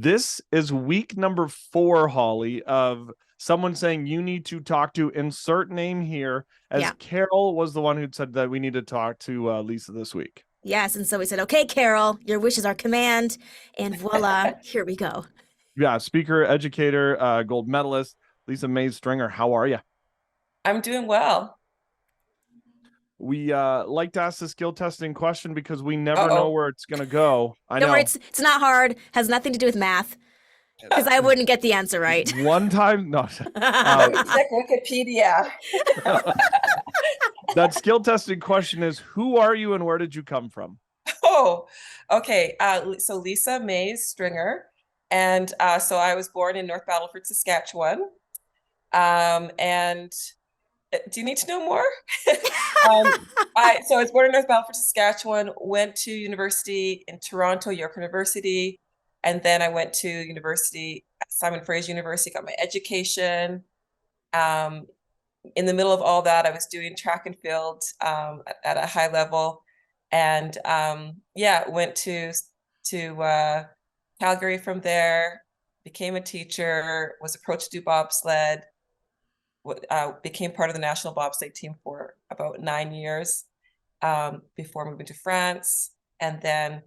This is week number 4, Holly, of someone saying you need to talk to insert name here, as Yeah. Carol was the one who said that we need to talk to Lesa this week. Yes. And so we said, okay, Carol, your wish is our command. And voila, here we go. Yeah, speaker, educator, gold medalist, Lesa Mayes-Stringer. How are you? I'm doing well. We like to ask the skill testing question because we never know Uh-oh. where it's gonna go. I Don't worry, know. it's not hard, has nothing to do with math, because I wouldn't get the answer right. One time, no. Let me check Wikipedia. That skill testing question is: who are you and where did you come from? Oh, okay. So Lesa Mayes-Stringer. And so I was born in North Battleford, Saskatchewan. And do you need to know more? So I was born in North Battleford, Saskatchewan, went to university in Toronto, York University. And then I went to university, Simon Fraser University, got my education. Um, in the middle of all that, I was doing track and field at a high level, and yeah, went to Calgary from there. Became a teacher. Was approached to do bobsled. Became part of the national bobsled team for about 9 years before moving to France, and then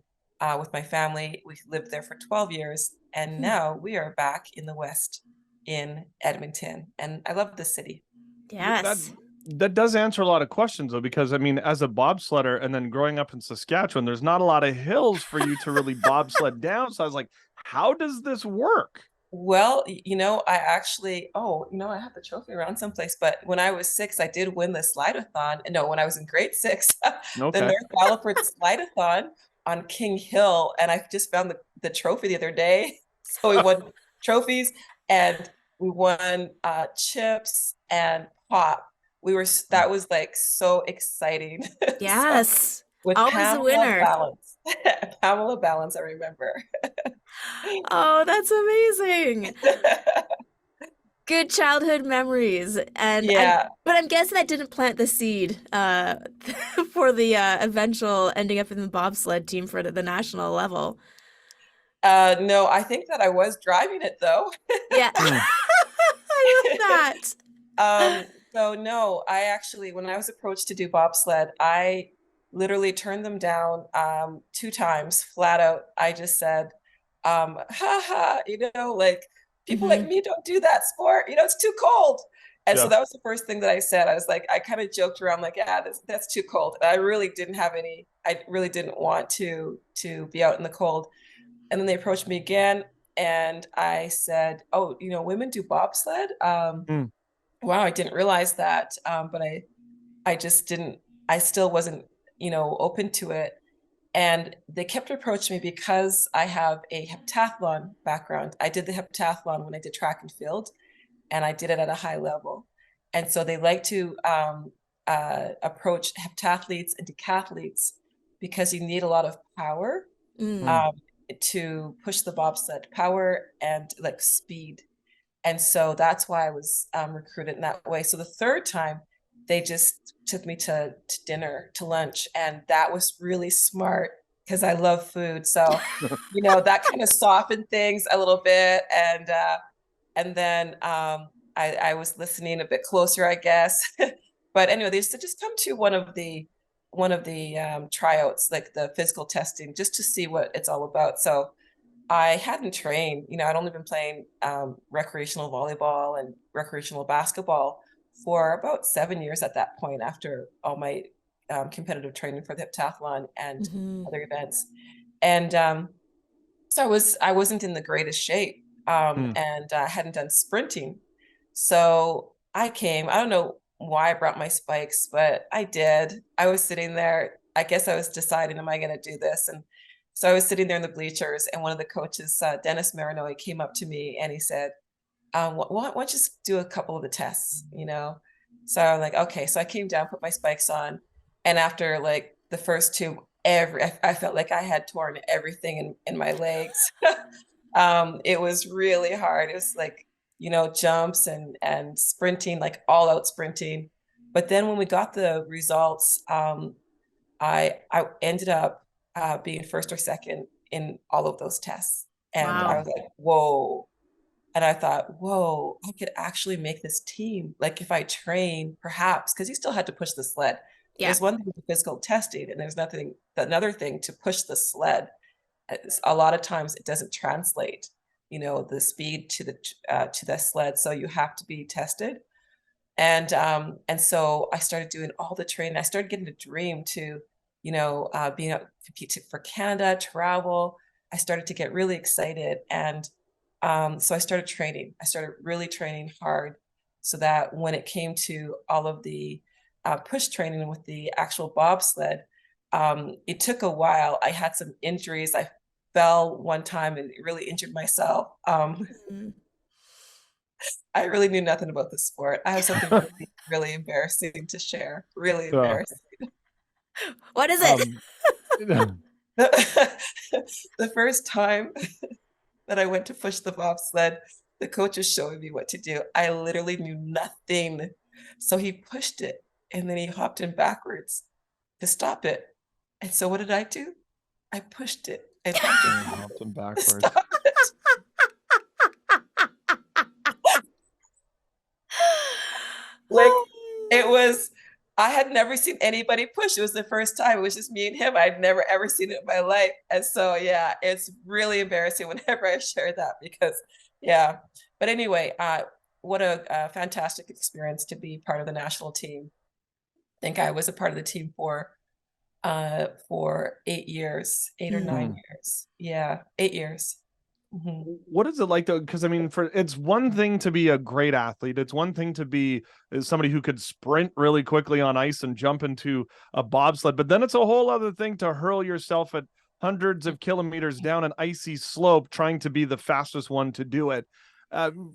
with my family, we lived there for 12 years, and now we are back in the West in Edmonton, and I love the city. That Yes. that does answer a lot of questions though, because I mean, as a bobsledder and then growing up in Saskatchewan, there's not a lot of hills for you to really bobsled down. So I was like, how does this work? Well, I actually, I have the trophy around someplace, but when I was 6, I did win the slide-a-thon. No, when I was in grade 6, the Okay. North Battleford slide-a-thon on King Hill, and I just found the trophy the other day. So we won trophies, and we won chips and pop. That was like so exciting. So Yes. with Always a Pamela winner. Balance, Pamela Balance, I remember. Oh, that's amazing. Good childhood memories. And I'm Yeah. but I'm guessing that didn't plant the seed for the eventual ending up in the bobsled team for the national level. No, I think that I was driving it though. Yeah. Hmm. I love that. Um, so no, I actually, when I was approached to do bobsled, I literally turned them down 2 times flat out. I just said, ha, like people like Hmm. me don't do that sport. It's too cold. And so Yeah. that was the first thing that I said. I was like, I kind of joked around like, yeah, that's too cold. And I really didn't want to be out in the cold. And then they approached me again, and I said, oh, women do bobsled. Hmm. Wow, I didn't realize that. But I just didn't, I still wasn't, open to it. And they kept approaching me because I have a heptathlon background. I did the heptathlon when I did track and field, and I did it at a high level. And so they like to approach heptathletes and decathletes because you need a lot of power Mm. Hmm. um, to push the bobsled, power and like speed. And so that's why I was recruited in that way. So the third time, they just took me to dinner, to lunch, and that was really smart because I love food. So, that kind of softened things a little bit, and then I was listening a bit closer, I guess. But anyway, they used to just come to one of the tryouts, like the physical testing, just to see what it's all about. So I hadn't trained. I'd only been playing recreational volleyball and recreational basketball for about 7 years at that point, after all my competitive training for the heptathlon and Hmm. other events. And so I wasn't in the greatest shape, Hmm. and I hadn't done sprinting. So I don't know why I brought my spikes, but I did. I was sitting there. I guess I was deciding, am I going to do this? And so I was sitting there in the bleachers, and one of the coaches, Dennis Marino, he came up to me and he said, why don't you just do a couple of the tests? So I'm like, okay. So I came down, put my spikes on, and after like the first two, I felt like I had torn everything in my legs. It was really hard. It was like, jumps and sprinting, like all out sprinting. But then when we got the results, I ended up being first or second in all of those tests. And I Wow. was like, whoa. And I thought, whoa, I could actually make this team. Like if I train, perhaps, because you still had to push the sled. Yeah. There's one thing with physical testing, and there's another thing to push the sled. A lot of times it doesn't translate, the speed to the sled. So you have to be tested. And so I started doing all the training. I started getting a dream to, being able to compete for Canada, travel. I started to get really excited. And so I started training. I started really training hard so that when it came to all of the push training with the actual bobsled, it took a while. I had some injuries. I fell one time and really injured myself. Mm. I really knew nothing about the sport. I have something really, really embarrassing to share. Really So, embarrassing. What is it? The first time that I went to push the bobsled, the coach was showing me what to do. I literally knew nothing. So he pushed it and then he hopped in backwards to stop it. And so what did I do? I pushed it. I pushed it hopped him to backwards. stop it. Like it was, I had never seen anybody push. It was the first time. It was just me and him. I'd never ever seen it in my life. And so, yeah, it's really embarrassing whenever I share that because, yeah. But anyway, what a fantastic experience to be part of the national team. I think I was a part of the team for 8 years, 8 or 9 years. Yeah, 8 years. Mhm. What is it like though? Because I mean, it's one thing to be a great athlete. It's one thing to be somebody who could sprint really quickly on ice and jump into a bobsled, but then it's a whole other thing to hurl yourself at hundreds of kilometers down an icy slope, trying to be the fastest one to do it.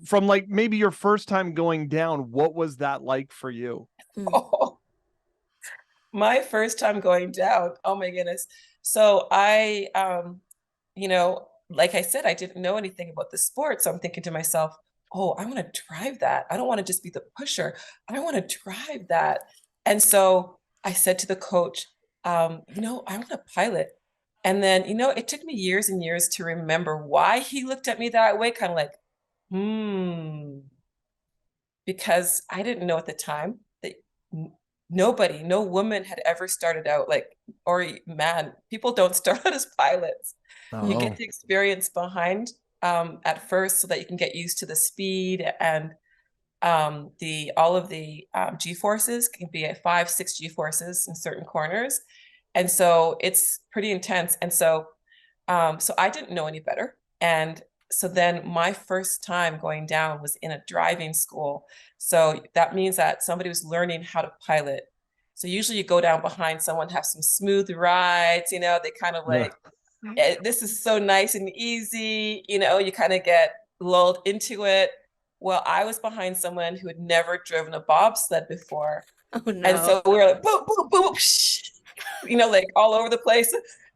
From like maybe your first time going down, what was that like for you? Oh, my first time going down. Oh my goodness. So like I said, I didn't know anything about the sport. So I'm thinking to myself, oh, I want to drive that. I don't want to just be the pusher. I want to drive that. And so I said to the coach, I want to pilot. And then, it took me years and years to remember why he looked at me that way, kind of like, hmm, because I didn't know at the time that nobody, no woman had ever started out like, or man, people don't start out as pilots. You get Oh, the experience behind at first so that you can get used to the speed and the all of the G forces can be at 5, 6 G forces in certain corners. And so it's pretty intense. And so I didn't know any better. And so then my first time going down was in a driving school. So that means that somebody was learning how to pilot. So usually you go down behind someone, have some smooth rides, they kind of yeah. like, this is so nice and easy, you kind of get lulled into it. Well, I was behind someone who had never driven a bobsled before. Oh And no. so we were like, boom, boom, boom, like all over the place.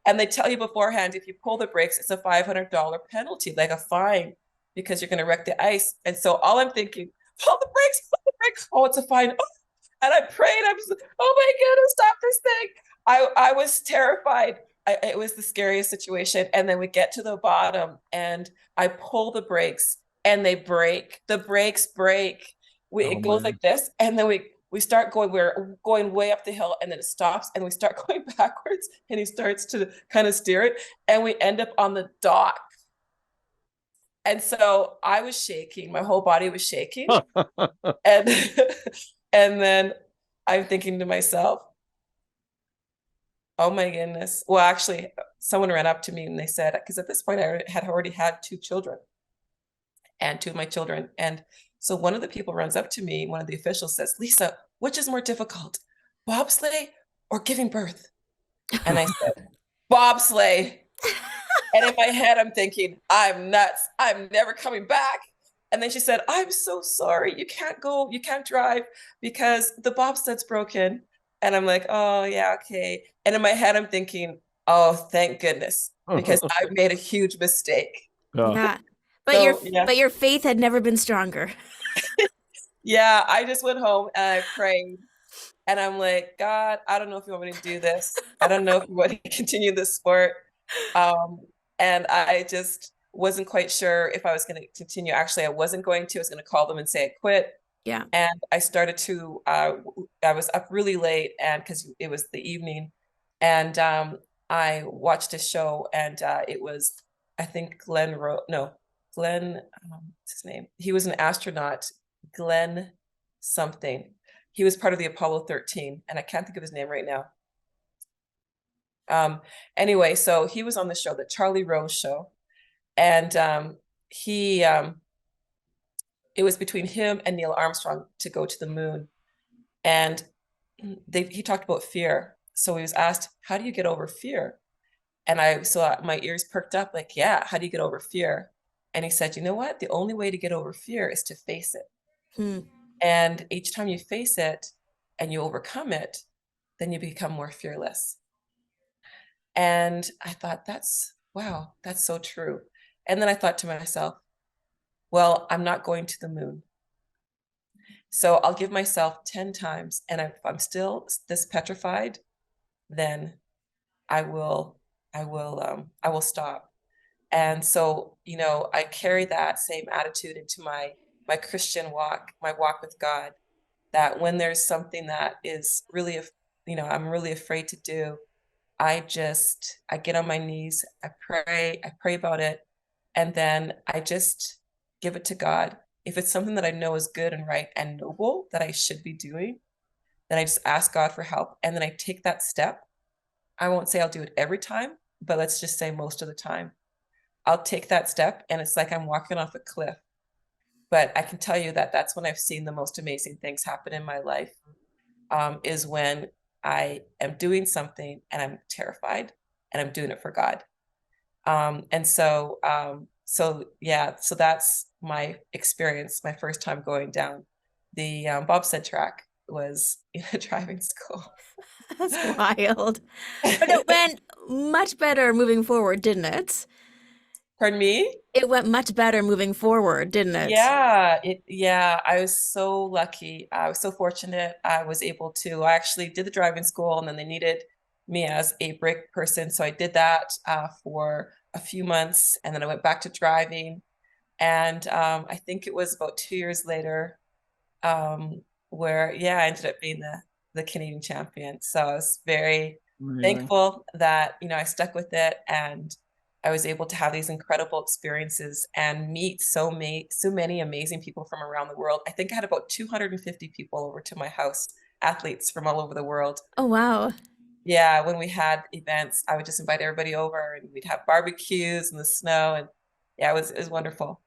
And they tell you beforehand, if you pull the brakes, it's a $500 penalty, like a fine, because you're going to wreck the ice. And so all I'm thinking, pull the brakes, pull the brakes. Oh, it's a fine. Oh. And I prayed. I was, oh my goodness, stop this thing. I was terrified. It was the scariest situation. And then we get to the bottom and I pull the brakes and they break. The brakes break. Oh, It goes man. like this. And then we start going, we're going way up the hill and then it stops and we start going backwards and he starts to kind of steer it and we end up on the dock. And so I was shaking, my whole body was shaking. And and then I'm thinking to myself, oh my goodness. Well, actually, someone ran up to me and they said, because at this point I had already had 2 children and 2 of my children. And so one of the people runs up to me, one of the officials says, Lesa, which is more difficult, bobsleigh or giving birth? And I said, bobsleigh. And in my head, I'm thinking, I'm nuts. I'm never coming back. And then she said, I'm so sorry. You can't go, you can't drive because the bobsled's broken. And I'm like, oh, yeah, okay. And in my head, I'm thinking, oh, thank goodness, because I made a huge mistake. Yeah. Yeah. But your So, yeah. but your faith had never been stronger. Yeah, I just went home and I prayed. And I'm like, God, I don't know if you want me to do this. I don't know if you want to continue this sport. Um, and I just, wasn't quite sure if I was going to continue. Actually, I wasn't going to. I was going to call them and say I quit. Yeah. And I started to, I was up really late, and because it was the evening, and I watched a show, and it was, I think Glenn Glenn, what's his name? He was an astronaut, Glenn something. He was part of the Apollo 13, and I can't think of his name right now. Anyway, so he was on the show, the Charlie Rose show, and he it was between him and Neil Armstrong to go to the moon. And he talked about fear. So he was asked, how do you get over fear? And my ears perked up like, yeah, how do you get over fear? And he said, you know what? The only way to get over fear is to face it. Hmm. And each time you face it and you overcome it, then you become more fearless. And I thought, wow, that's so true. And then I thought to myself, well, I'm not going to the moon. So I'll give myself 10 times. And if I'm still this petrified, then I will stop. And so, I carry that same attitude into my Christian walk, my walk with God, that when there's something that is really, I'm really afraid to do, I get on my knees, I pray about it, and then I just give it to God. If it's something that I know is good and right and noble that I should be doing, then I just ask God for help, and then I take that step. I won't say I'll do it every time, but let's just say most of the time. I'll take that step, and it's like I'm walking off a cliff. But I can tell you that that's when I've seen the most amazing things happen in my life, is when I am doing something and I'm terrified and I'm doing it for God. So that's my experience. My first time going down the bobsled track was in a driving school. That's wild. But it went much better moving forward, didn't it? Pardon me? It went much better moving forward, didn't it? Yeah, I was so lucky. I was so fortunate. I actually did the driving school, and then they needed me as a brake person. So I did that for a few months, and then I went back to driving. And I think it was about 2 years later, where, I ended up being the Canadian champion. So I was very thankful that, I stuck with it, and I was able to have these incredible experiences and meet so many amazing people from around the world. I think I had about 250 people over to my house, athletes from all over the world. Oh, wow. Yeah, when we had events, I would just invite everybody over, and we'd have barbecues in the snow, and it was wonderful.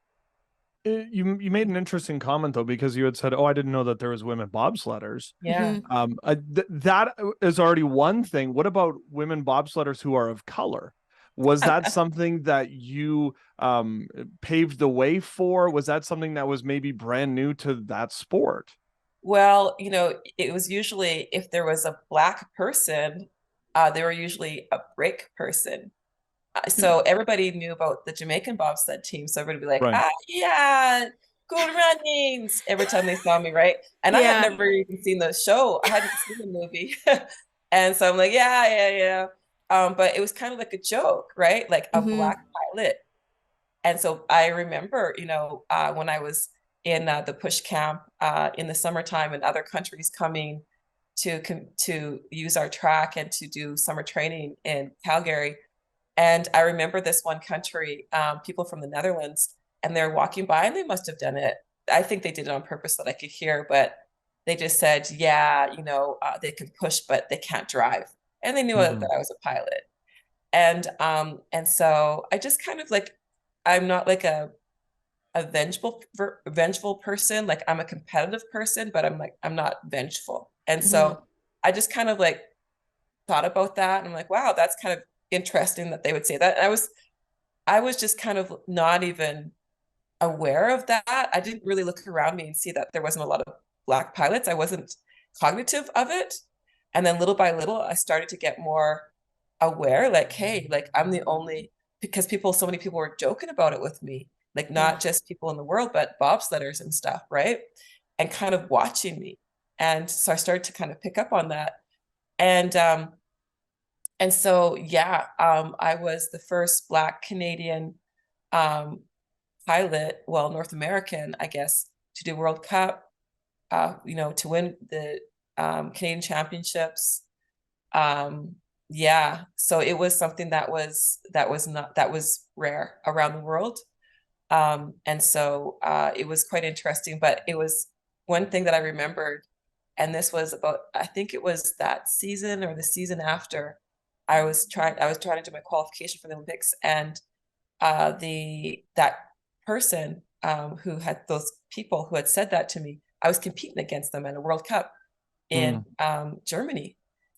You made an interesting comment though, because you had said, "Oh, I didn't know that there was women bobsledders." Yeah. That is already one thing. What about women bobsledders who are of color? Was that something that you paved the way for? Was that something that was maybe brand new to that sport? Well, it was usually, if there was a Black person, they were usually a brake person. So everybody knew about the Jamaican bobsled team. So everybody would be like, Right. yeah, good runnings every time they saw me, right? And I had Yeah. never even seen the show. I hadn't seen the movie. And so I'm like, yeah. But it was kind of like a joke, right? Like a Black pilot. And so I remember, when I was in the push camp in the summertime, and other countries coming to use our track and to do summer training in Calgary. And I remember this one country, people from the Netherlands, and they're walking by, and they must have done it. I think they did it on purpose so that I could hear, but they just said, they can push, but they can't drive. And they knew that I was a pilot. And so I just kind of like, I'm not like a vengeful person. Like, I'm a competitive person, but I'm not vengeful. And so I just kind of like thought about that, and I'm like, wow, that's kind of interesting that they would say that. And I was just kind of not even aware of that. I didn't really look around me and see that there wasn't a lot of Black pilots. I wasn't cognitive of it. And then little by little, I started to get more aware, like, hey, like, I'm the only, because so many people were joking about it with me, like, not just people in the world, but bobsledders and stuff, right? And kind of watching me. And so I started to kind of pick up on that. And so, I was the first Black Canadian um, pilot, well, North American, I guess, to do World Cup, to win the Canadian Championships. Yeah, so it was something that was rare around the world. And so it was quite interesting, but it was one thing that I remembered, and this was about, I think it was that season or the season after, I was trying to do my qualification for the Olympics, and that person who had those people who had said that to me, I was competing against them at a World Cup in Germany.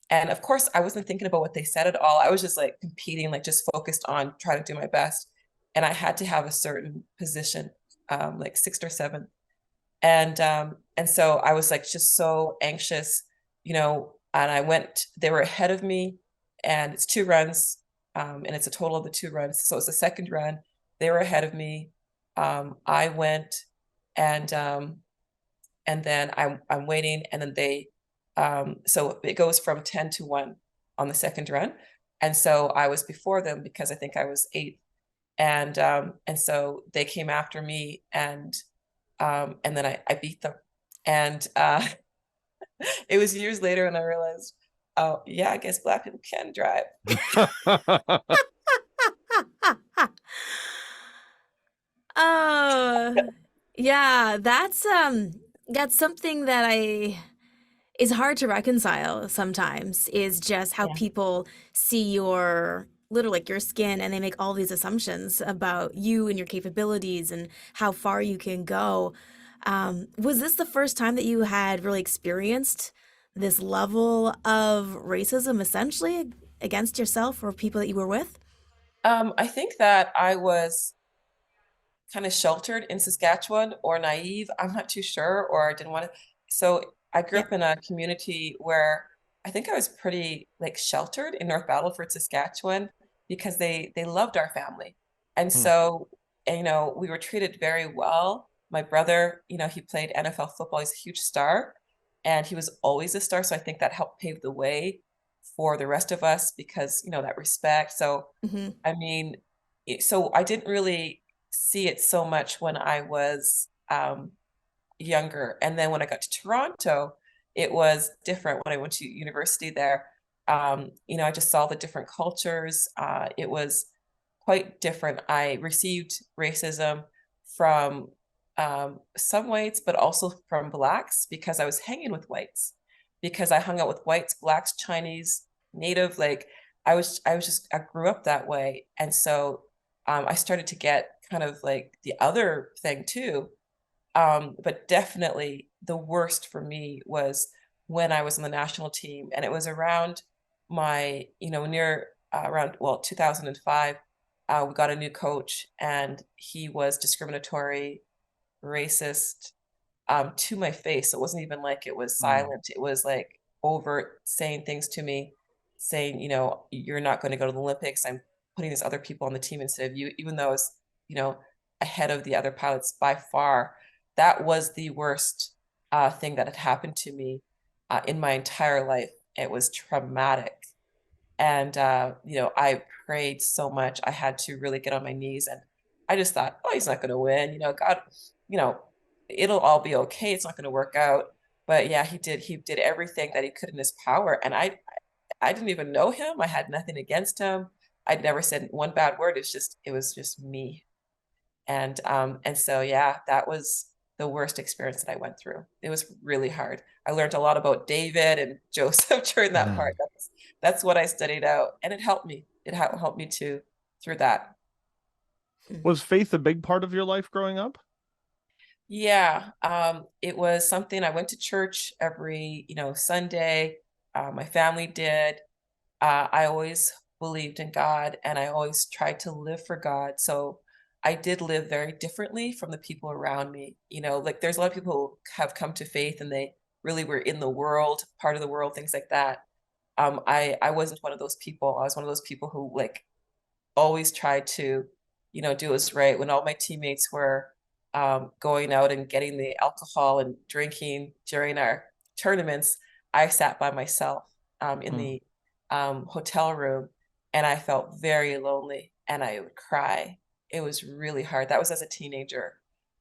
And of course, I wasn't thinking about what they said at all. I was just like competing, like just focused on trying to do my best. And I had to have a certain position, like sixth or seventh. And so I was like just so anxious, and they were ahead of me, and it's 2 runs, and it's a total of the 2 runs. So it's the second run. They were ahead of me. I went, and then I'm waiting, and then so it goes from 10 to 1 on the second run. And so I was before them because I think I was 8th. And so they came after me, and then I beat them. And it was years later when I realized, oh yeah, I guess Black people can drive. Oh, yeah, that's something that is hard to reconcile sometimes, is just how Yeah. people see your literally like your skin, and they make all these assumptions about you and your capabilities and how far you can go. Was this the first time that you had really experienced this level of racism essentially against yourself or people that you were with? I think that I was kind of sheltered in Saskatchewan, or naive. I'm not too sure, or I didn't want to. So I grew Yeah. up in a community where I think I was pretty like sheltered in North Battleford, Saskatchewan, because they loved our family. And Hmm. so, we were treated very well. My brother, he played NFL football. He's a huge star, and he was always a star. So I think that helped pave the way for the rest of us because, that respect. So Hmm. I mean, so I didn't really see it so much when I was younger. And then when I got to Toronto, it was different when I went to university there. I just saw the different cultures. It was quite different. I received racism from some whites, but also from blacks because I was hanging with whites, because I hung out with whites, blacks, Chinese, native, like I grew up that way. And so I started to get kind of like the other thing too. But definitely the worst for me was when I was on the national team, and it was around my, near around, well, 2005. We got a new coach, and he was discriminatory, racist, to my face. It wasn't even like it was Hmm. silent. It was like overt, saying things to me, saying, you're not going to go to the Olympics. I'm putting these other people on the team instead of you, even though I was, you know, ahead of the other pilots by far. That was the worst thing that had happened to me in my entire life. It was traumatic. And, I prayed so much. I had to really get on my knees, and I just thought, oh, he's not going to win. God, you know, it'll all be okay. It's not going to work out. But yeah, he did everything that he could in his power. And I didn't even know him. I had nothing against him. I'd never said one bad word. It was just me. And so yeah, that was the worst experience that I went through. It was really hard. I learned a lot about David and Joseph during that part. That's what I studied out, and it helped me. It helped me to through that. Was faith a big part of your life growing up? Yeah, it was something. I went to church every, Sunday. My family did. I always believed in God, and I always tried to live for God. So I did live very differently from the people around me. Like there's a lot of people who have come to faith and they really were in the world, part of the world, things like that. I wasn't one of those people. I was one of those people who like always tried to, do what's right. When all my teammates were going out and getting the alcohol and drinking during our tournaments, I sat by myself in Hmm. the hotel room, and I felt very lonely, and I would cry. It was really hard. That was as a teenager.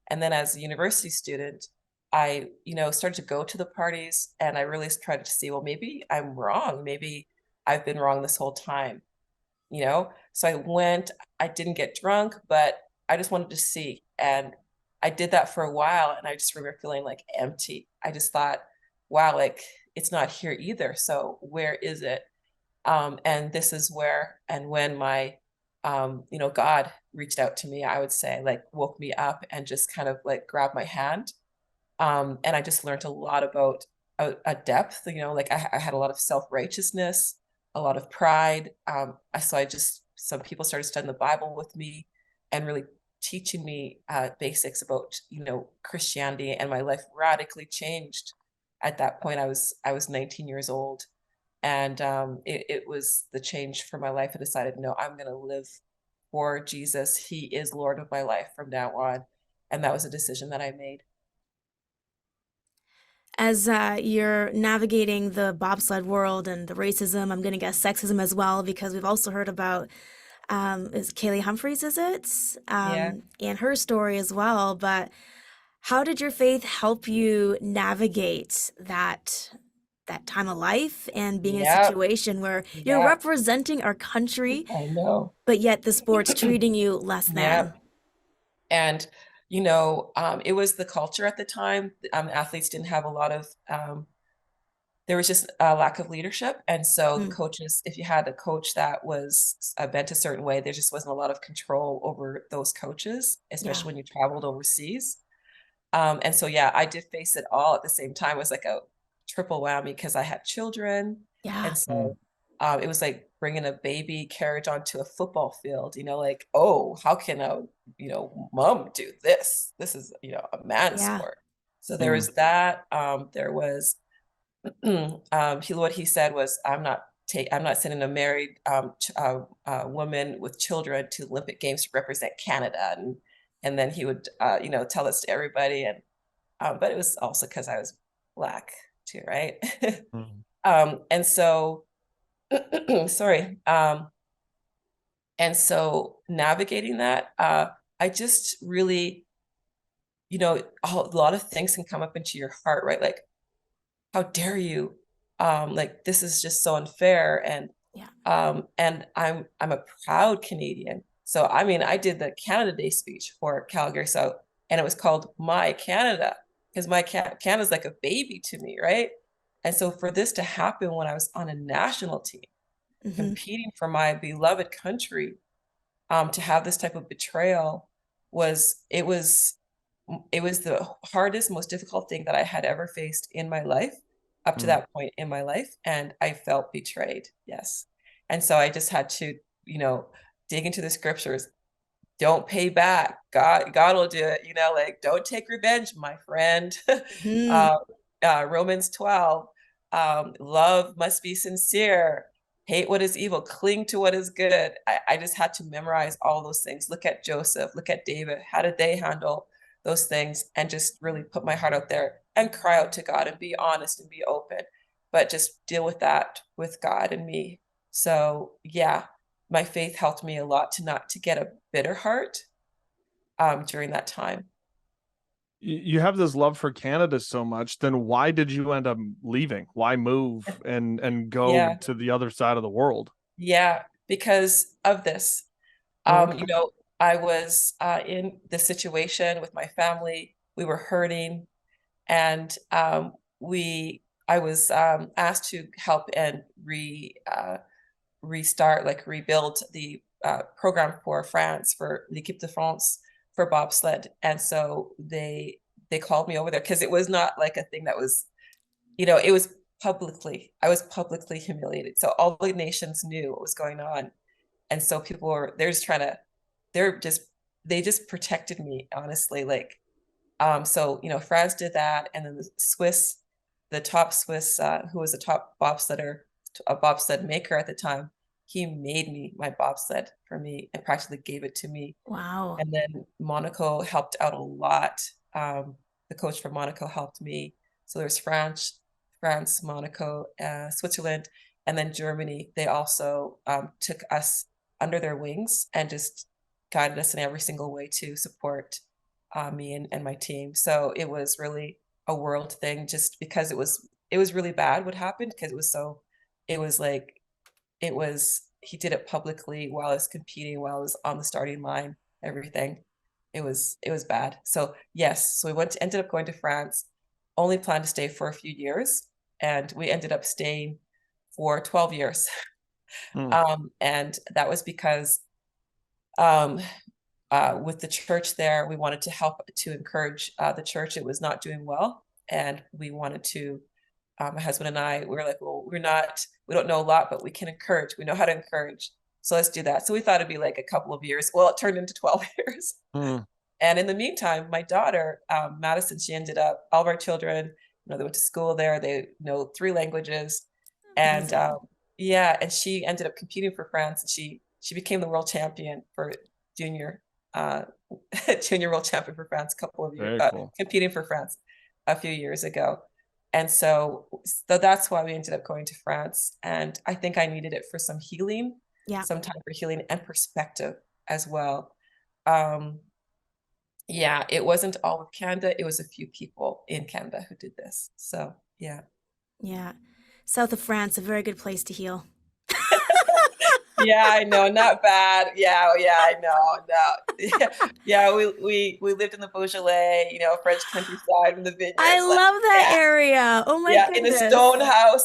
And then as a university student, I, started to go to the parties, and I really tried to see, well, maybe I'm wrong. Maybe I've been wrong this whole time, So I went, I didn't get drunk, but I just wanted to see. And I did that for a while, and I just remember feeling like empty. I just thought, wow, like it's not here either. So where is it? And this is where, and when my, God reached out to me, I would say, like, woke me up and just kind of like grabbed my hand. And I just learned a lot about a depth, like I had a lot of self-righteousness, a lot of pride. Some people started studying the Bible with me and really teaching me basics about, Christianity, and my life radically changed. At that point, I was 19 years old, and it was the change for my life. I decided, no, I'm going to live for Jesus. He is Lord of my life from now on. And that was a decision that I made. As you're navigating the bobsled world and the racism, I'm going to guess sexism as well, because we've also heard about is Kaylee Humphreys, is it? Yeah. And her story as well. But how did your faith help you navigate that time of life and being in a Yeah. situation where you're Yeah. representing our country, I know. but yet the sport's treating you less Yeah. than? And, it was the culture at the time. Athletes didn't have a lot of, there was just a lack of leadership. And so the Mm, coaches, if you had a coach that was bent a certain way, there just wasn't a lot of control over those coaches, yeah, especially when you traveled overseas. And so, yeah, I did face it all at the same time. It was like a triple whammy because I had children. yeah, And so it was like bringing a baby carriage onto a football field, like, oh, how can a, mom do this? This is, a man's yeah. sport. So there Mm. was that. There was, what he said was, I'm not sending a married woman with children to Olympic Games to represent Canada. And then he would, tell this to everybody. And but it was also because I was Black too, right? Mm. And so, sorry. And so navigating that, I just really, a lot of things can come up into your heart, right? Like, how dare you? Like, this is just so unfair. Yeah. And I'm a proud Canadian. So I mean, I did the Canada Day speech for Calgary, and it was called My Canada, because Canada's like a baby to me, right? And so for this to happen when I was on a national team Hmm. competing for my beloved country, to have this type of betrayal was it was it was the hardest, most difficult thing that I had ever faced in my life up to Mm. that point in my life. And I felt betrayed. Yes. And so I just had to, dig into the scriptures. Don't pay back. God will do it. Like, don't take revenge, my friend. Hmm. uh, Romans 12. Love must be sincere. Hate what is evil. Cling to what is good. I just had to memorize all those things. Look at Joseph. Look at David. How did they handle those things? And just really put my heart out there and cry out to God and be honest and be open, but just deal with that with God and me. So yeah, my faith helped me a lot to not to get a bitter heart during that time. You have this love for Canada so much, then why did you end up leaving? Why move and go Yeah, to the other side of the world? yeah, because of this. Okay. I was in this situation with my family. We were hurting, and I was asked to help and restart, like rebuild the program for France, for l'Équipe de France, for bobsled. And so they called me over there because it was not like a thing that was, it was I was publicly humiliated. So all the nations knew what was going on. And so they're just, they just protected me, honestly. Like, so, France did that. And then the top Swiss, who was a top bobsledder, a bobsled maker at the time, he made me my bobsled for me and practically gave it to me. Wow. And then Monaco helped out a lot. The coach from Monaco helped me. So there's France, Monaco, Switzerland, and then Germany. They also took us under their wings and just guided us in every single way to support me and my team. So it was really a world thing, just because it was really bad what happened, because it was like he did it publicly while I was competing, while I was on the starting line, everything. It was bad. So yes, so ended up going to France, only planned to stay for a few years, and we ended up staying for 12 years. Mm. And that was because um, with the church there, we wanted to help to encourage the church. It was not doing well, and we wanted to. My husband and I, we were like, well, we don't know a lot, but we can encourage. We know how to encourage. So let's do that. So we thought it'd be like a couple of years. Well, it turned into 12 years. Mm. And in the meantime, my daughter, Madison, she ended up, all of our children, they went to school there. They know 3 languages. And Amazing. yeah, and she ended up competing for France. And she became the world champion for junior, uh, junior world champion for France a couple of years, Very cool. competing for France a few years ago. And so that's why we ended up going to France. And I think I needed it for some healing, Yeah. some time for healing and perspective as well. Um, yeah, it wasn't all of Canada. It was a few people in Canada who did this. So yeah. Yeah. South of France, a very good place to heal. Yeah, I know, not bad. Yeah, yeah, I know. No. Yeah, we lived in the Beaujolais, French countryside in the I vineyards, like, love that yeah, area. Oh my yeah, in a goodness. stone house,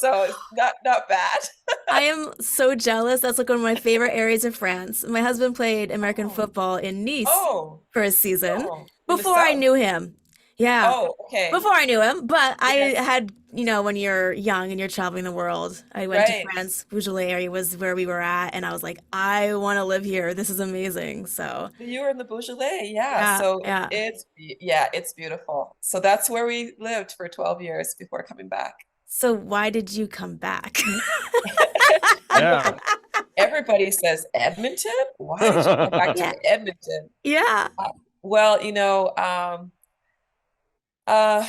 so it's not bad. I am so jealous. That's like one of my favorite areas of France. My husband played American Oh, football in Nice oh, for a season oh, in the before I south. knew him. Yeah, Oh, okay. before I knew him. But I Yes, had, when you're young and you're traveling the world, I went to right. France. Beaujolais area was where we were at, and I was like, I want to live here. This is amazing. So, So you were in the Beaujolais, yeah. yeah, So yeah. it's beautiful. So that's where we lived for 12 years before coming back. So why did you come back? I know Yeah. everybody says Edmonton. Why did you come back Yeah, to Edmonton? yeah. Well, uh,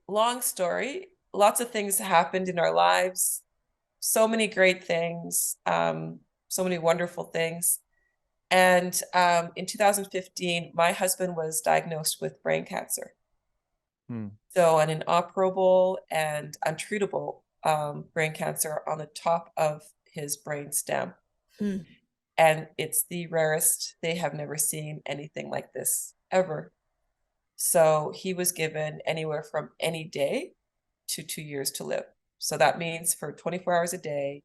long story. Lots of things happened in our lives. So many great things. So many wonderful things. And in 2015, my husband was diagnosed with brain cancer. Hmm. So an inoperable and untreatable brain cancer on the top of his brain stem. Hmm. And it's the rarest. They have never seen anything like this ever. So he was given anywhere from any day to 2 years to live. So that means for 24 hours a day,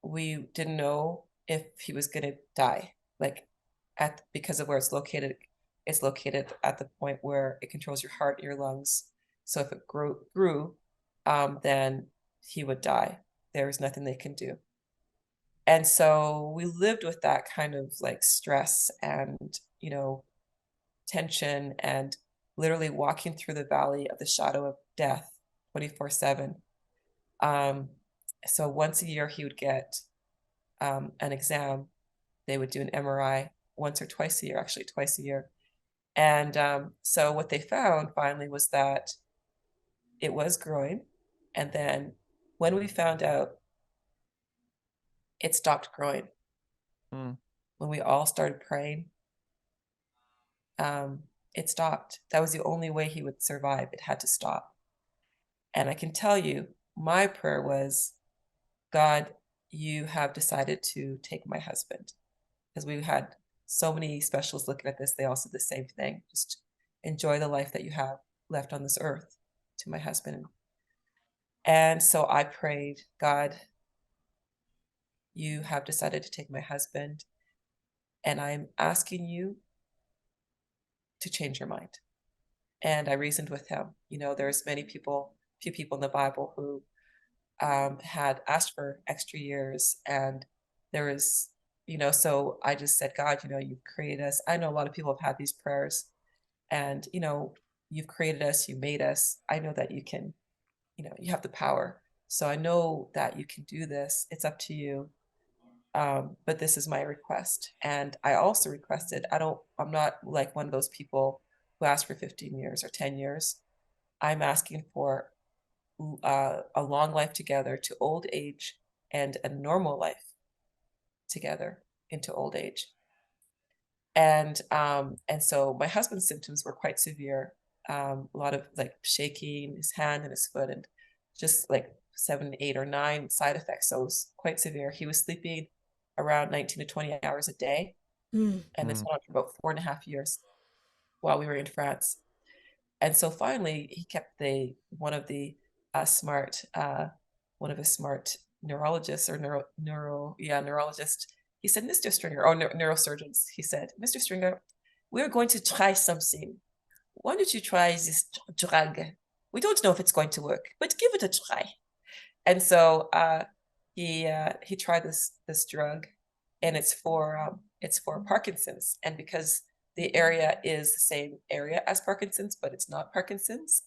we didn't know if he was going to die, like because of where it's located. It's located at the point where it controls your heart, your lungs. So if it grew, then he would die. There was nothing they can do. And so we lived with that kind of like stress and, tension, and literally walking through the valley of the shadow of death 24/7. Um, so once a year he would get an exam. They would do an MRI once or twice a year, actually twice a year. And so what they found finally was that it was growing. And then when we found out, it stopped growing. Hmm. When we all started praying, it stopped. That was the only way he would survive. It had to stop. And I can tell you, my prayer was, God, you have decided to take my husband. Because we had so many specialists looking at this. They all said the same thing. Just enjoy the life that you have left on this earth, to my husband. And so I prayed, God, you have decided to take my husband, and I'm asking you to change your mind. And I reasoned with him. There's few people in the Bible who had asked for extra years, and there was, so I just said, God, you've created us. I know a lot of people have had these prayers, and, you've created us, you made us. I know that you can, you have the power. So I know that you can do this. It's up to you. But this is my request. And I also requested, I'm not like one of those people who ask for 15 years or 10 years. I'm asking for a long life together, to old age, and a normal life together. into old age. And so my husband's symptoms were quite severe. A lot of like shaking his hand and his foot, and just like 7, 8, or 9 side effects. So it was quite severe. He was sleeping around 19 to 20 hours a day. Mm. And this went on for about 4.5 years while we were in France. And so finally he kept one of his smart neurologists, or neurologist. He said, Mr. Stringer, or neurosurgeons, he said, Mr. Stringer, we're going to try something. Why don't you try this drug? We don't know if it's going to work, but give it a try. And so he tried this drug, and it's for Parkinson's. And because the area is the same area as Parkinson's, but it's not Parkinson's,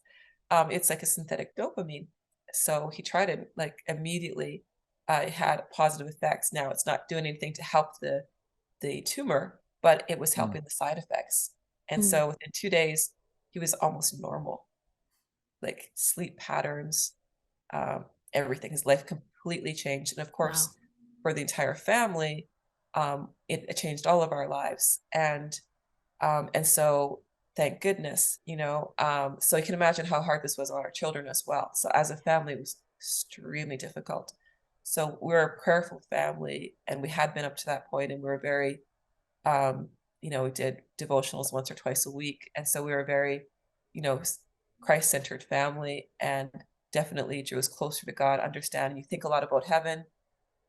it's like a synthetic dopamine. So he tried it, like immediately. It had positive effects. Now it's not doing anything to help the tumor, but it was helping the side effects. And so within 2 days, he was almost normal, like sleep patterns, everything. His life completely changed. And of course, Wow. for the entire family, it changed all of our lives. And so thank goodness, so you can imagine how hard this was on our children as well. So as a family, it was extremely difficult. So we're a prayerful family, and we had been up to that point, and we were very, we did devotionals once or twice a week. And so we were a very, Christ-centered family, and definitely drew us closer to God, understanding. You think a lot about heaven.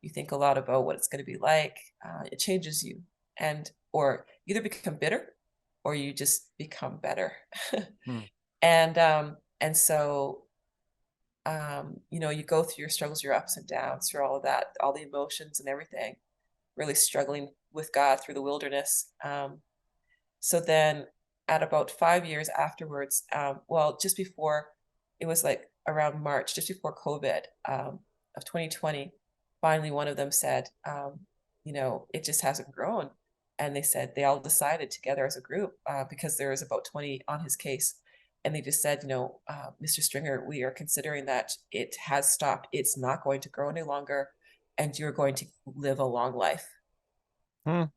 You think a lot about what it's going to be like. It changes you, or either become bitter, or you just become better. And so, you go through your struggles, your ups and downs, through all of that, all the emotions and everything, really struggling with God through the wilderness. So then at about 5 years afterwards, just before, it was like around March, just before COVID of 2020, finally one of them said, it just hasn't grown. And they said, they all decided together as a group, because there was about 20 on his case. And they just said, Mr. Stringer, we are considering that it has stopped. It's not going to grow any longer, and you're going to live a long life. And,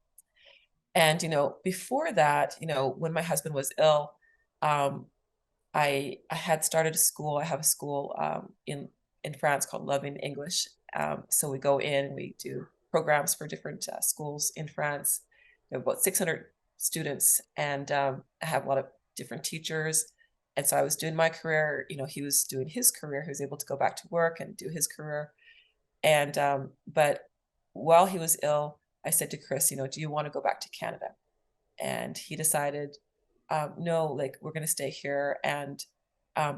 before that, when my husband was ill, I had started a school. I have a school in France called Loving English. So we go in, we do programs for different schools in France. We have about 600 students, and I have a lot of different teachers. And so I was doing my career, he was doing his career. He was able to go back to work and do his career. And, but while he was ill, I said to Chris, do you want to go back to Canada? And he decided, no, like, we're going to stay here. And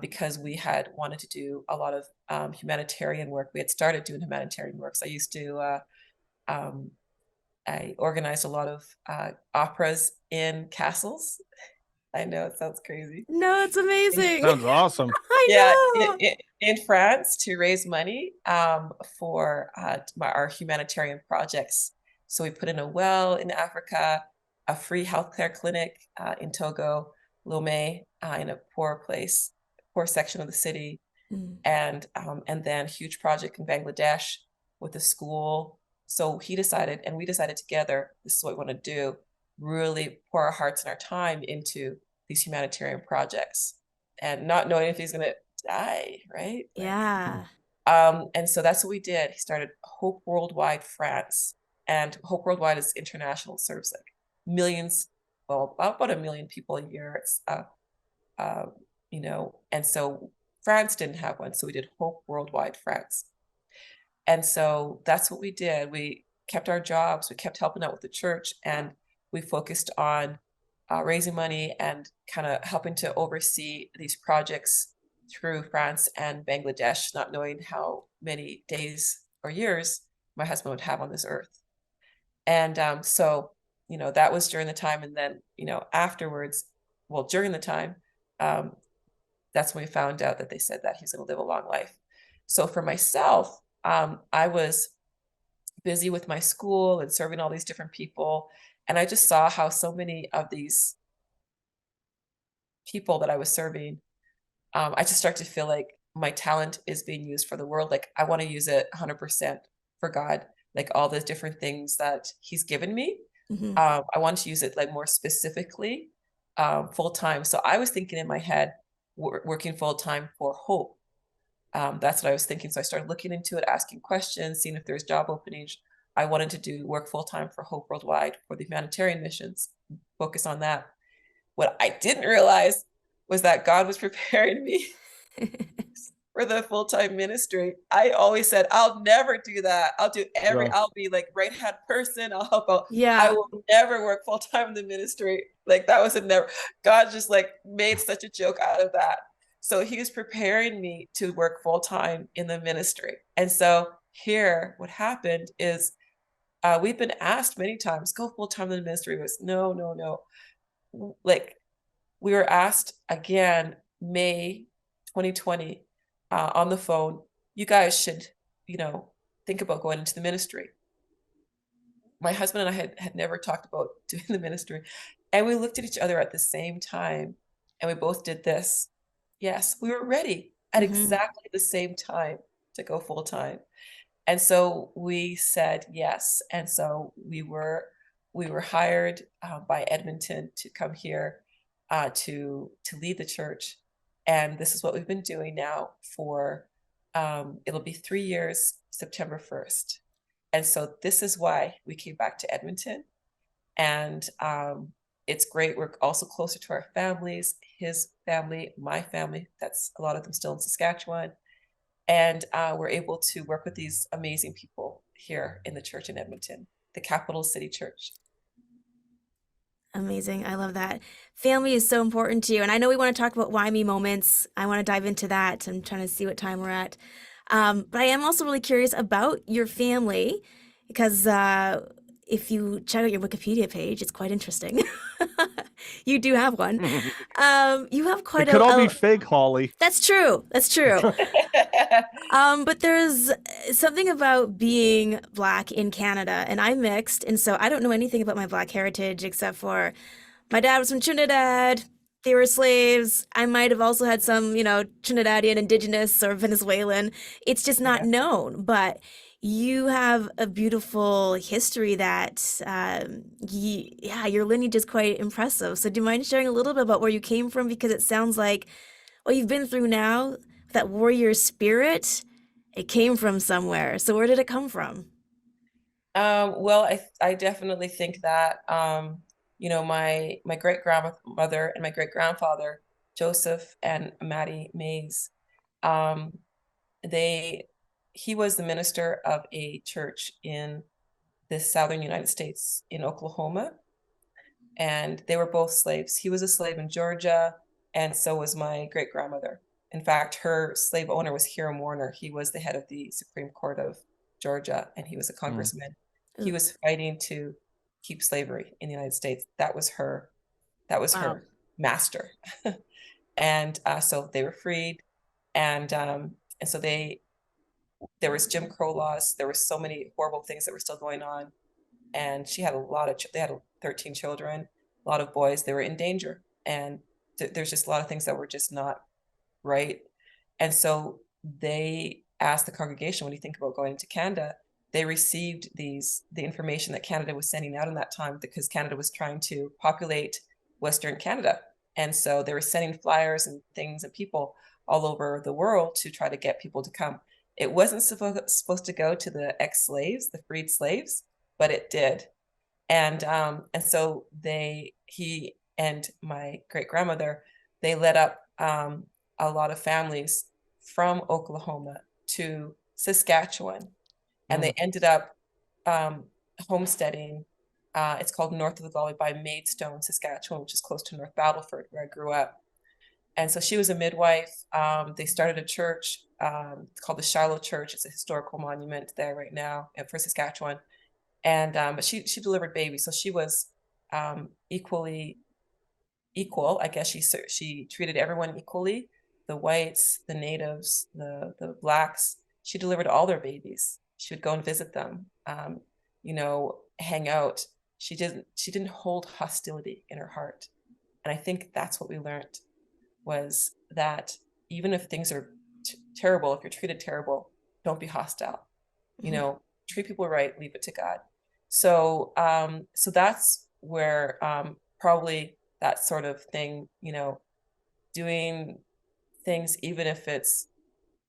because we had wanted to do a lot of humanitarian work, we had started doing humanitarian work. So I used to, I organized a lot of operas in castles. I know it sounds crazy. No, it's amazing. Sounds awesome. I know. In France, to raise money for our humanitarian projects. So we put in a well in Africa, a free healthcare clinic in Togo, Lomé, in a poor section of the city, and then a huge project in Bangladesh with a school. So he decided, and we decided together, this is what we want to do, really pour our hearts and our time into these humanitarian projects, and not knowing if he's going to die, right? Yeah. And so that's what we did. He started Hope Worldwide France, and Hope Worldwide is international, serves like millions, well, about 1 million people a year. It's, and so France didn't have one, so we did Hope Worldwide France. And so that's what we did. We kept our jobs, we kept helping out with the church, and we focused on raising money and kind of helping to oversee these projects through France and Bangladesh, not knowing how many days or years my husband would have on this earth. And so, that was during the time. And then, afterwards, well, during the time, that's when we found out that they said that he's going to live a long life. So for myself, I was busy with my school and serving all these different people. And I just saw how so many of these people that I was serving, I just started to feel like my talent is being used for the world. Like, I want to use it 100% for God. like all the different things that he's given me. Hmm. I want to use it like more specifically, full time. So I was thinking in my head, working full time for Hope. That's what I was thinking. So I started looking into it, asking questions, seeing if there's job openings. I wanted to do work full time for Hope Worldwide for the humanitarian missions, focus on that. What I didn't realize was that God was preparing me for the full-time ministry. I always said, I'll never do that. Yeah. I'll be like right-hand person. I'll help out. I Yeah. will never work full-time in the ministry. Like that was a never, God just like made such a joke out of that. So he was preparing me to work full-time in the ministry. And so here, what happened is we've been asked many times, go full-time in the ministry. It was no, no, no. Like we were asked again, May 2020, on the phone, you guys should, think about going into the ministry. My husband and I had never talked about doing the ministry. And we looked at each other at the same time and we both did this. Yes, we were ready at Hmm. exactly the same time to go full time. And so we said yes. And so we were hired by Edmonton to come here to lead the church. And this is what we've been doing now for it'll be 3 years, September 1st. And so this is why we came back to Edmonton. And it's great. We're also closer to our families, his family, my family. That's a lot of them still in Saskatchewan. And we're able to work with these amazing people here in the church in Edmonton, the capital city church. Amazing. I love that. Family is so important to you. And I know we want to talk about why me moments. I want to dive into that. I'm trying to see what time we're at. But I am also really curious about your family because if you check out your Wikipedia page, it's quite interesting. You do have one. You have quite It could all be a fake, Holly. that's true. That's true. But there's something about being Black in Canada, and I'm mixed, and so I don't know anything about my Black heritage except for my dad was from Trinidad. They were slaves. I might have also had some, Trinidadian, indigenous, or Venezuelan. It's just not Yeah. known, but you have a beautiful history that, yeah, your lineage is quite impressive. So, do you mind sharing a little bit about where you came from? Because it sounds like what you've been through now, that warrior spirit, it came from somewhere. So, where did it come from? Well, I definitely think that my great grandmother and my great grandfather, Joseph and Maddie Mays, um, they he was the minister of a church in the southern United States in Oklahoma, and they were both slaves. He was a slave in Georgia, and so was my great grandmother. In fact, her slave owner was Hiram Warner. He was the head of the Supreme Court of Georgia, and he was a Mm. congressman. He Ooh, was fighting to keep slavery in the United States. That was her wow. master. And so they were freed, and so there was Jim Crow laws. There were so many horrible things that were still going on, and she had they had 13 children, a lot of boys. They were in danger, and there's just a lot of things that were just not right. And so they asked the congregation, when you think about going to Canada, they received the information that Canada was sending out in that time because Canada was trying to populate Western Canada. And so they were sending flyers and things and people all over the world to try to get people to come. It wasn't supposed to go to the ex-slaves, the freed slaves, but it did. And so he and my great grandmother, they led up a lot of families from Oklahoma to Saskatchewan, and they Mm. ended up homesteading. It's called North of the Gully by Maidstone, Saskatchewan, which is close to North Battleford, where I grew up. And so she was a midwife. They started a church called the Shiloh Church. It's a historical monument there right now for Saskatchewan. And but she delivered babies, so she was equally equal. I guess she treated everyone equally, the whites, the natives, the blacks. She delivered all their babies. She would go and visit them, hang out. She didn't hold hostility in her heart. And I think that's what we learned was that even if things are terrible, if you're treated terrible, don't be hostile. You Mhm. know, treat people right, leave it to God. So so that's where probably that sort of thing, doing things even if it's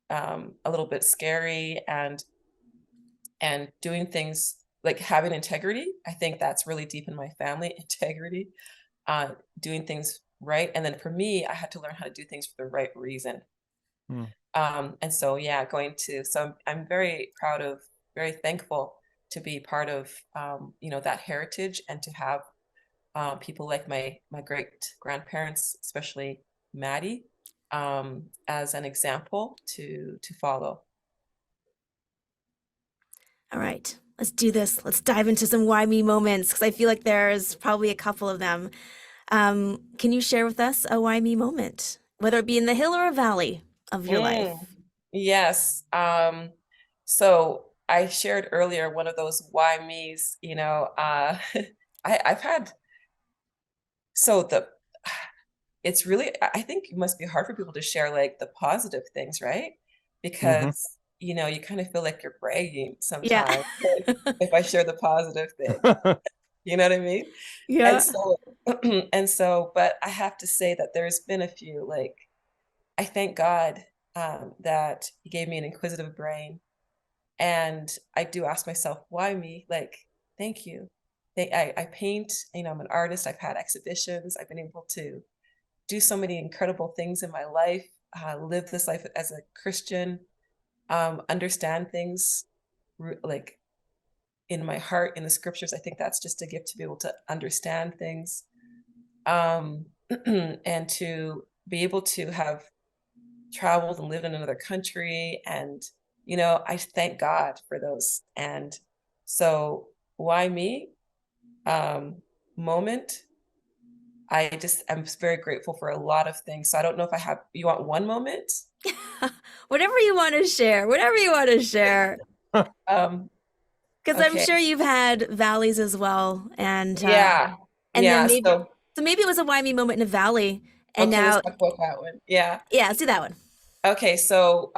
a little bit scary, and doing things like having integrity. I think that's really deep in my family, integrity, doing things right. And then for me, I had to learn how to do things for the right reason. Hmm. And so, yeah, so I'm very proud of, very thankful to be part of, that heritage, and to have people like my great grandparents, especially Maddie, as an example to follow. All right, let's do this. Let's dive into some why me moments because I feel like there's probably a couple of them. Can you share with us a why me moment, whether it be in the hill or a valley of your life? Mm, yes. So I shared earlier one of those why me's, I've had, so it's really, I think it must be hard for people to share like the positive things, right? Hmm. Because, you kind of feel like you're bragging Yeah. sometimes if I share the positive things, you know what I mean? And Yeah. so, but I have to say that there's been a few, like, I thank God that He gave me an inquisitive brain. And I do ask myself, why me? Like, thank you. I paint, I'm an artist. I've had exhibitions. I've been able to do so many incredible things in my life, live this life as a Christian, understand things like in my heart, in the scriptures. I think that's just a gift to be able to understand things, and to be able to have traveled and lived in another country. And, I thank God for those. And so, why me? Moment. I'm very grateful for a lot of things. So I don't know if you want one moment? Whatever you want to share, whatever you want to share. Um, Because I'm okay. sure you've had valleys as well, Yeah. and then Yeah. maybe so maybe it was a why me moment in a valley, and Okay, let's now talk about that one. Yeah. yeah, let's do that one. Okay. So,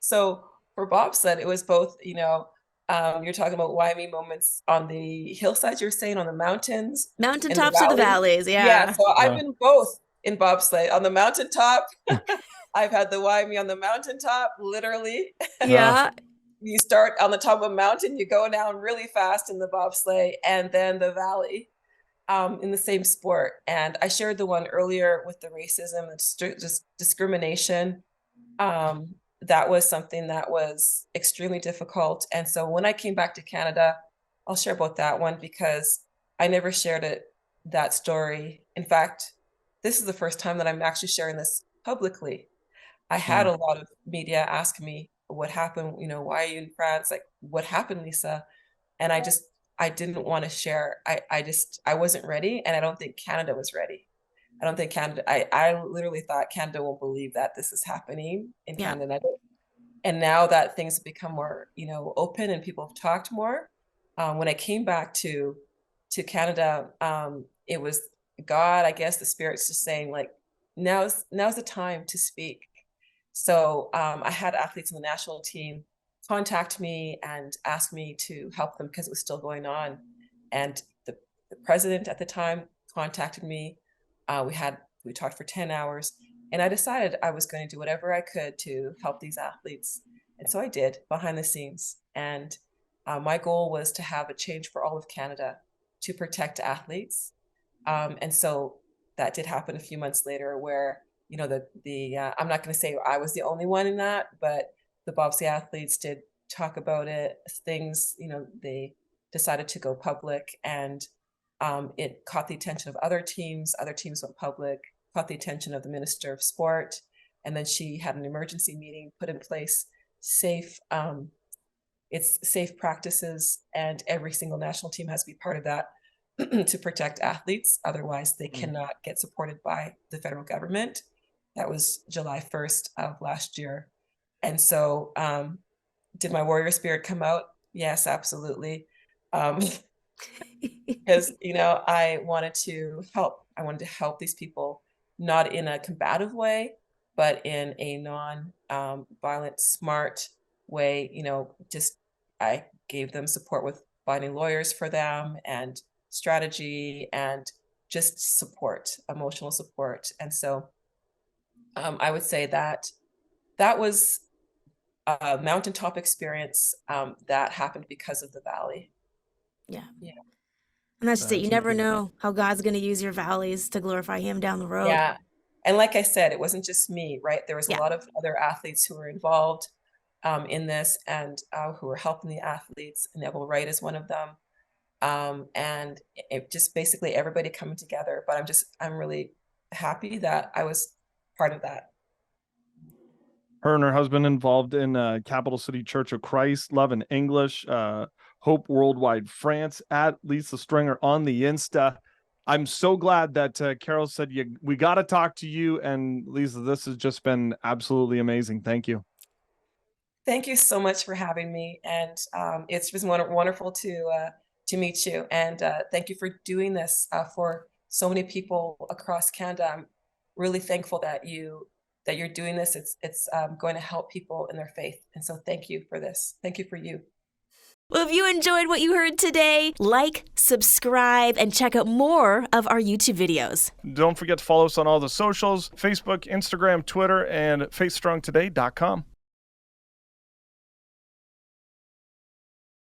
so for bobsled, it was both, you're talking about why me moments on the hillsides, you're saying on the mountains and the Mountaintops or the valley. valleys, Yeah. yeah. So I've been both in bobsled on the mountaintop. I've had the why me on the mountaintop, literally. Yeah. You start on the top of a mountain, you go down really fast in the bobsleigh, and then the valley, in the same sport. And I shared the one earlier with the racism and just discrimination. That was something that was extremely difficult. And so when I came back to Canada, I'll share about that one because I never shared that story. In fact, this is the first time that I'm actually sharing this publicly. I had Hmm. a lot of media ask me what happened, why are you in France? Like, what happened, Lesa? And I didn't want to share. I wasn't ready. And I don't think Canada was ready. I don't think Canada, I literally thought Canada won't believe that this is happening in Yeah. Canada. And now that things have become more, open and people have talked more, when I came back to Canada, it was God, I guess the Spirit's just saying like, now's the time to speak. So I had athletes on the national team contact me and ask me to help them because it was still going on. And the president at the time contacted me. We talked for 10 hours, and I decided I was going to do whatever I could to help these athletes. And so I did behind the scenes. And my goal was to have a change for all of Canada to protect athletes. And so that did happen a few months later where, I'm not going to say I was the only one in that, but the bobsleigh athletes did talk about it. Things, they decided to go public, and it caught the attention of other teams. Other teams went public, caught the attention of the Minister of Sport. And then she had an emergency meeting, put in place it's safe practices, and every single national team has to be part of that to protect athletes. Otherwise, they cannot get supported by the federal government. That was July 1st of last year. And so, did my warrior spirit come out? Yes, absolutely. Because, I wanted to help. I wanted to help these people, not in a combative way, but in a non violent, smart way, just I gave them support with finding lawyers for them and strategy and just support, emotional support. And so I would say that that was a mountaintop experience that happened because of the valley. Yeah. Yeah. And that's just it. You That's never amazing. know how God's going to use your valleys to glorify him down the road. Yeah. And like I said, it wasn't just me, right? There was a Yeah. lot of other athletes who were involved in this and who were helping the athletes. Neville Wright is one of them. And it just basically everybody coming together. But I'm really happy that I was part of that. Her and her husband involved in Capital City Church of Christ, Love in English, Hope Worldwide France, at Lesa Stringer on the Insta. I'm so glad that Carol said we got to talk to you. And Lesa, this has just been absolutely amazing. Thank you. Thank you so much for having me. And it's been wonderful to meet you. And thank you for doing this for so many people across Canada. I'm really thankful that you're doing this. It's going to help people in their faith. And so thank you for this. Thank you for you. Well, if you enjoyed what you heard today, like, subscribe, and check out more of our YouTube videos. Don't forget to follow us on all the socials, Facebook, Instagram, Twitter, and faithstrongtoday.com.